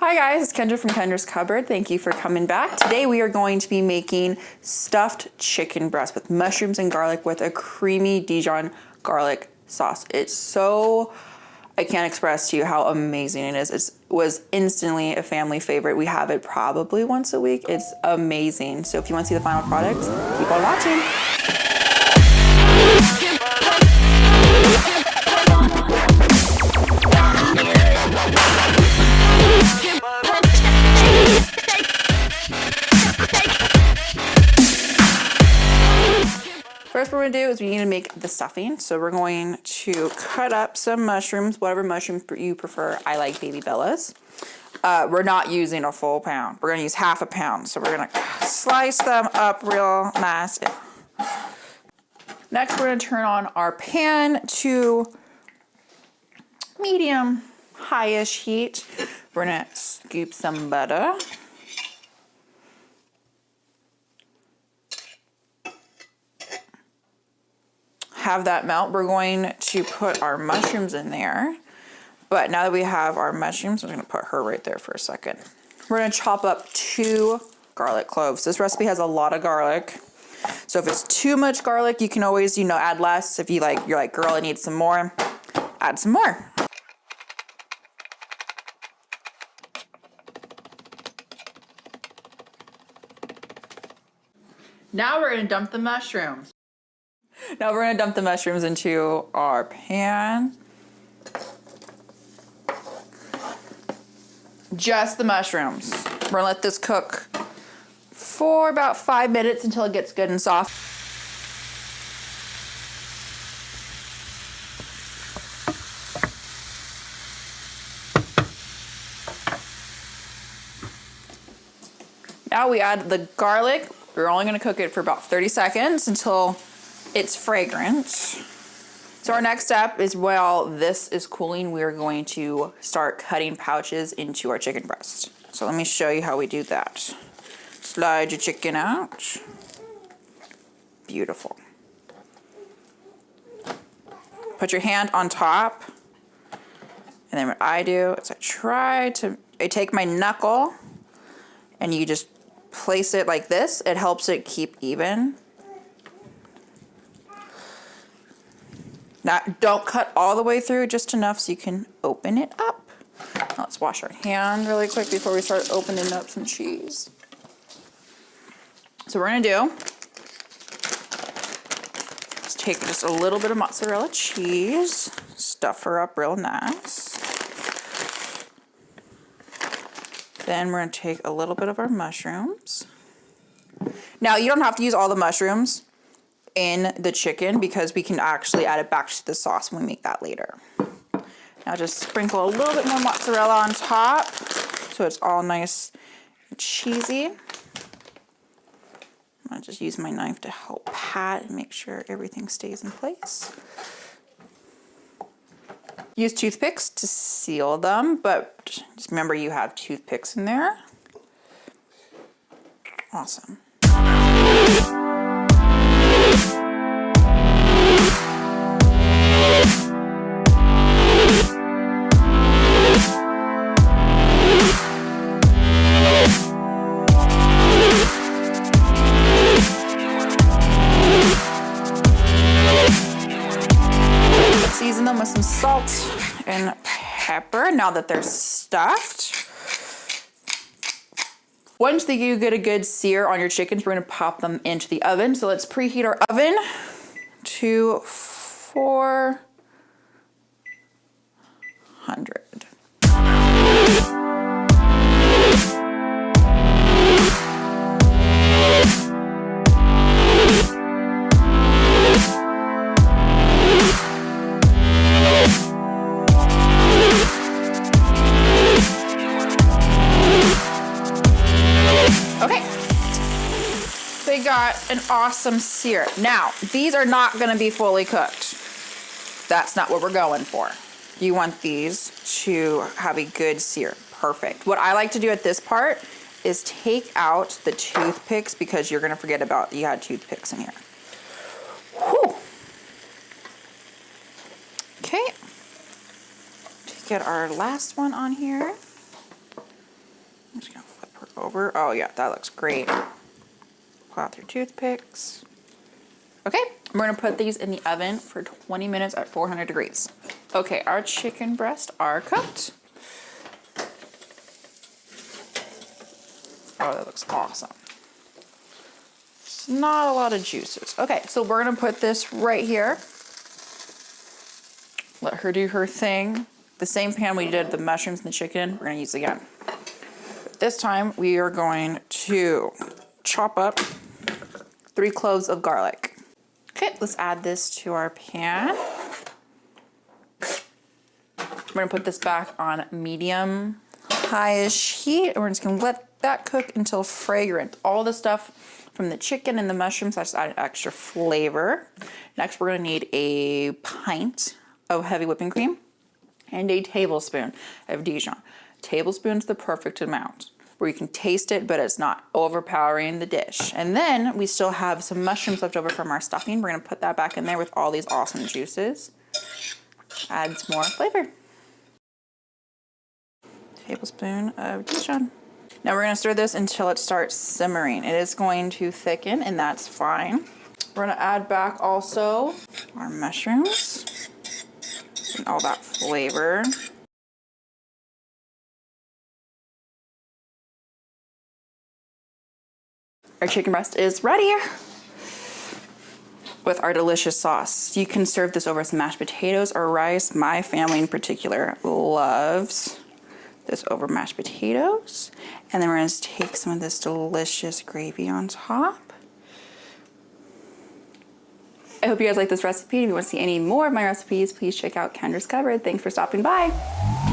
Hi guys, it's Kendra from Kendra's Cupboard. Thank you for coming back. Today we are going to be making stuffed chicken breast with mushrooms and garlic with a creamy Dijon garlic sauce. It's so, I can't express to you how amazing it is. It was instantly a family favorite. We have it probably once a week. It's amazing. So if you want to see the final product, keep on watching. First what we're going to do is we need to make the stuffing. So we're going to cut up some mushrooms, whatever mushrooms you prefer. I like baby bellas. We're not using a full pound. We're going to use half a pound. So we're going to slice them up real nice. Next we're going to turn on our pan to medium high-ish heat. We're going to scoop some butter. Have that melt. We're going to put our mushrooms in there. But now that we have our mushrooms, I'm going to put her right there for a second. We're going to chop up 2 garlic cloves. This recipe has a lot of garlic. So if it's too much garlic, you can always, add less. If you're like, girl, I need some more, add some more. Now we're going to dump the mushrooms. Now we're going to dump the mushrooms into our pan. Just the mushrooms. We're going to let this cook for about 5 minutes until it gets good and soft. Now we add the garlic. We're only going to cook it for about 30 seconds until it's fragrant. So our next step is, while this is cooling, we're going to start cutting pouches into our chicken breast. So let me show you how we do that. Slide your chicken out. Beautiful. Put your hand on top. And then what I do is I take my knuckle and you just place it like this. It helps it keep even. Now, don't cut all the way through, just enough so you can open it up. Now let's wash our hand really quick before we start opening up some cheese. So we're gonna do, let's take just a little bit of mozzarella cheese, stuff her up real nice. Then we're gonna take a little bit of our mushrooms. Now you don't have to use all the mushrooms in the chicken because we can actually add it back to the sauce when we make that later. Now just sprinkle a little bit more mozzarella on top so it's all nice and cheesy. I'll just use my knife to help pat and make sure everything stays in place. Use toothpicks to seal them, but just remember you have toothpicks in there. Awesome. Season them with some salt and pepper now that they're stuffed. Once you get a good sear on your chickens, we're going to pop them into the oven. So let's preheat our oven to 400. Okay, they got an awesome sear. Now, these are not going to be fully cooked. That's not what we're going for. You want these to have a good sear. Perfect. What I like to do at this part is take out the toothpicks because you're going to forget about you had toothpicks in here. Whew. Okay. Get our last one on here. over. Oh yeah, that looks great. Pull out your toothpicks. Okay, we're gonna put these in the oven for 20 minutes at 400 degrees. Okay, our chicken breasts are cooked. Oh, that looks awesome. It's not a lot of juices. Okay, so we're gonna put this right here. Let her do her thing. The same pan we did the mushrooms and the chicken, we're gonna use again. This time we are going to chop up 3 cloves of garlic. Okay, let's add this to our pan. We're gonna put this back on medium high-ish heat, and we're just gonna let that cook until fragrant. All the stuff from the chicken and the mushrooms, I just added extra flavor. Next, we're gonna need a pint of heavy whipping cream and a tablespoon of Dijon. Tablespoon's the perfect amount where you can taste it, but it's not overpowering the dish. And then we still have some mushrooms left over from our stuffing. We're gonna put that back in there with all these awesome juices. Adds more flavor. Tablespoon of Dijon. Now we're gonna stir this until it starts simmering. It is going to thicken, and that's fine. We're gonna add back also our mushrooms and all that flavor. Our chicken breast is ready with our delicious sauce. You can serve this over some mashed potatoes or rice. My family in particular loves this over mashed potatoes. And then we're gonna take some of this delicious gravy on top. I hope you guys like this recipe. If you want to see any more of my recipes, please check out Kendra's Cupboard. Thanks for stopping by.